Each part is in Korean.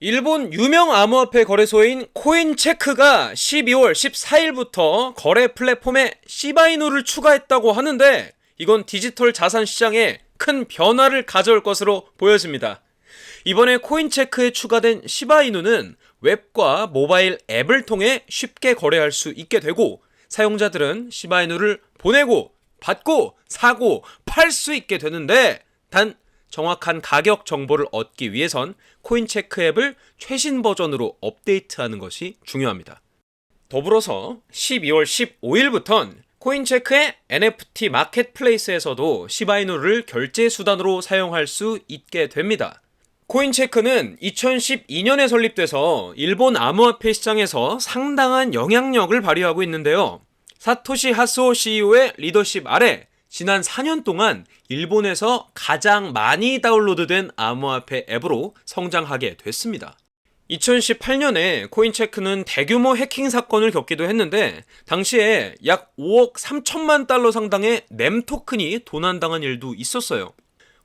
일본 유명 암호화폐 거래소인 코인체크가 12월 14일부터 거래 플랫폼에 시바이누를 추가했다고 하는데 이건 디지털 자산 시장에 큰 변화를 가져올 것으로 보여집니다. 이번에 코인체크에 추가된 시바이누는 웹과 모바일 앱을 통해 쉽게 거래할 수 있게 되고 사용자들은 시바이누를 보내고 받고 사고 팔 수 있게 되는데 단 정확한 가격 정보를 얻기 위해선 코인체크 앱을 최신 버전으로 업데이트하는 것이 중요합니다. 더불어서 12월 15일부터는 코인체크의 NFT 마켓플레이스에서도 시바이누를 결제 수단으로 사용할 수 있게 됩니다. 코인체크는 2012년에 설립돼서 일본 암호화폐 시장에서 상당한 영향력을 발휘하고 있는데요. 사토시 하스오 CEO의 리더십 아래 지난 4년 동안 일본에서 가장 많이 다운로드된 암호화폐 앱으로 성장하게 됐습니다. 2018년에 코인체크는 대규모 해킹 사건을 겪기도 했는데 당시에 약 5억 3천만 달러 상당의 램 토큰이 도난당한 일도 있었어요.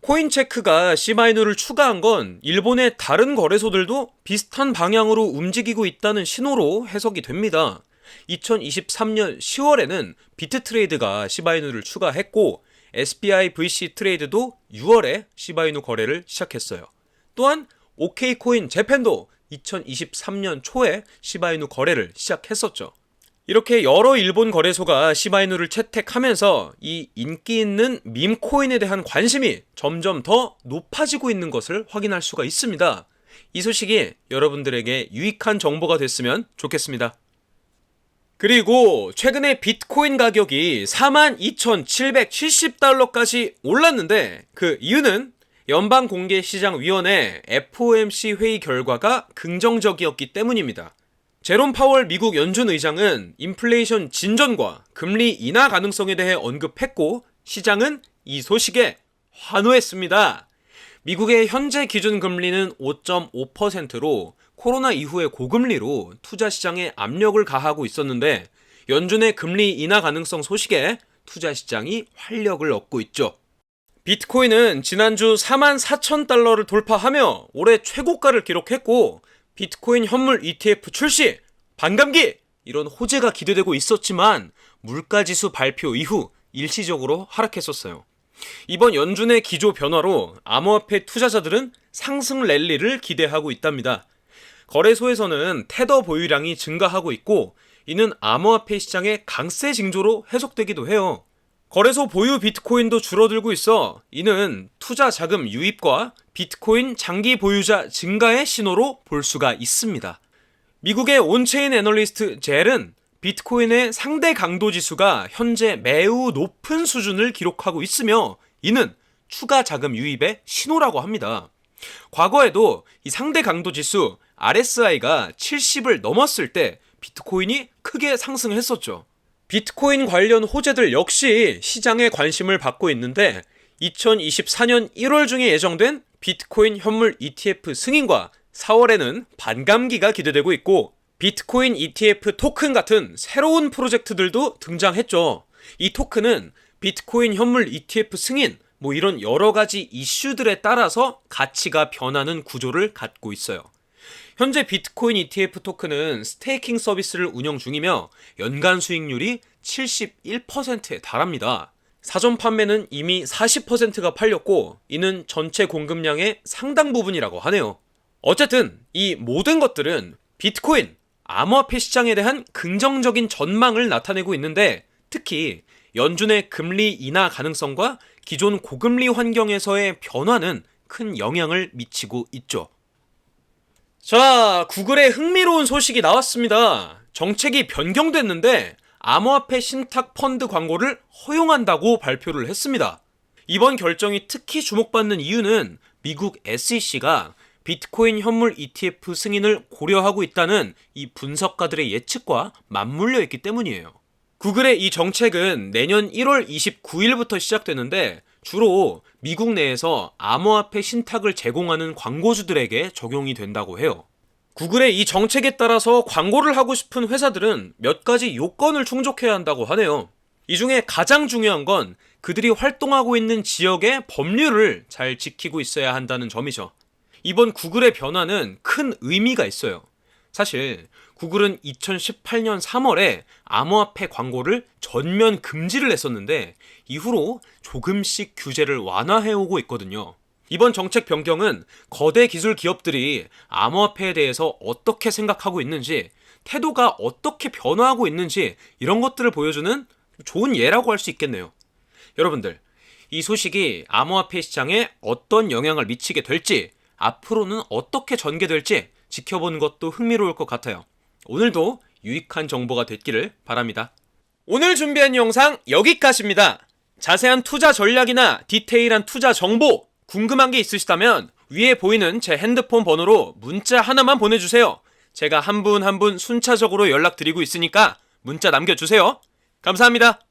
코인체크가 시바이누를 추가한 건 일본의 다른 거래소들도 비슷한 방향으로 움직이고 있다는 신호로 해석이 됩니다. 2023년 10월에는 비트트레이드가 시바이누를 추가했고 SBI VC 트레이드도 6월에 시바이누 거래를 시작했어요. 또한 OK코인 재팬도 2023년 초에 시바이누 거래를 시작했었죠. 이렇게 여러 일본 거래소가 시바이누를 채택하면서 이 인기 있는 밈코인에 대한 관심이 점점 더 높아지고 있는 것을 확인할 수가 있습니다. 이 소식이 여러분들에게 유익한 정보가 됐으면 좋겠습니다. 그리고 최근에 비트코인 가격이 42,770달러까지 올랐는데 그 이유는 연방공개시장위원회 FOMC 회의 결과가 긍정적이었기 때문입니다. 제롬 파월 미국 연준 의장은 인플레이션 진전과 금리 인하 가능성에 대해 언급했고 시장은 이 소식에 환호했습니다. 미국의 현재 기준 금리는 5.5%로 코로나 이후의 고금리로 투자 시장에 압력을 가하고 있었는데 연준의 금리 인하 가능성 소식에 투자 시장이 활력을 얻고 있죠. 비트코인은 지난주 44,000달러를 돌파하며 올해 최고가를 기록했고 비트코인 현물 ETF 출시, 반감기! 이런 호재가 기대되고 있었지만 물가지수 발표 이후 일시적으로 하락했었어요. 이번 연준의 기조 변화로 암호화폐 투자자들은 상승 랠리를 기대하고 있답니다. 거래소에서는 테더 보유량이 증가하고 있고 이는 암호화폐 시장의 강세 징조로 해석되기도 해요. 거래소 보유 비트코인도 줄어들고 있어 이는 투자 자금 유입과 비트코인 장기 보유자 증가의 신호로 볼 수가 있습니다. 미국의 온체인 애널리스트 젤은 비트코인의 상대 강도 지수가 현재 매우 높은 수준을 기록하고 있으며 이는 추가 자금 유입의 신호라고 합니다. 과거에도 이 상대 강도 지수 RSI가 70을 넘었을 때 비트코인이 크게 상승했었죠. 비트코인 관련 호재들 역시 시장의 관심을 받고 있는데 2024년 1월 중에 예정된 비트코인 현물 ETF 승인과 4월에는 반감기가 기대되고 있고 비트코인 ETF 토큰 같은 새로운 프로젝트들도 등장했죠. 이 토큰은 비트코인 현물 ETF 승인 이런 여러 가지 이슈들에 따라서 가치가 변하는 구조를 갖고 있어요. 현재 비트코인 ETF 토큰은 스테이킹 서비스를 운영 중이며 연간 수익률이 71%에 달합니다. 사전 판매는 이미 40%가 팔렸고 이는 전체 공급량의 상당 부분이라고 하네요. 어쨌든 이 모든 것들은 비트코인, 암호화폐 시장에 대한 긍정적인 전망을 나타내고 있는데 특히 연준의 금리 인하 가능성과 기존 고금리 환경에서의 변화는 큰 영향을 미치고 있죠. 자, 구글의 흥미로운 소식이 나왔습니다. 정책이 변경됐는데 암호화폐 신탁 펀드 광고를 허용한다고 발표를 했습니다. 이번 결정이 특히 주목받는 이유는 미국 SEC가 비트코인 현물 ETF 승인을 고려하고 있다는 이 분석가들의 예측과 맞물려 있기 때문이에요. 구글의 이 정책은 내년 1월 29일부터 시작되는데 주로 미국 내에서 암호화폐 신탁을 제공하는 광고주들에게 적용이 된다고 해요. 구글의 이 정책에 따라서 광고를 하고 싶은 회사들은 몇 가지 요건을 충족해야 한다고 하네요. 이 중에 가장 중요한 건 그들이 활동하고 있는 지역의 법률을 잘 지키고 있어야 한다는 점이죠. 이번 구글의 변화는 큰 의미가 있어요. 사실 구글은 2018년 3월에 암호화폐 광고를 전면 금지를 했었는데 이후로 조금씩 규제를 완화해오고 있거든요. 이번 정책 변경은 거대 기술 기업들이 암호화폐에 대해서 어떻게 생각하고 있는지, 태도가 어떻게 변화하고 있는지 이런 것들을 보여주는 좋은 예라고 할 수 있겠네요. 여러분들, 이 소식이 암호화폐 시장에 어떤 영향을 미치게 될지, 앞으로는 어떻게 전개될지 지켜보는 것도 흥미로울 것 같아요. 오늘도 유익한 정보가 됐기를 바랍니다. 오늘 준비한 영상 여기까지입니다. 자세한 투자 전략이나 디테일한 투자 정보 궁금한 게 있으시다면 위에 보이는 제 핸드폰 번호로 문자 하나만 보내주세요. 제가 한 분 한 분 순차적으로 연락드리고 있으니까 문자 남겨주세요. 감사합니다.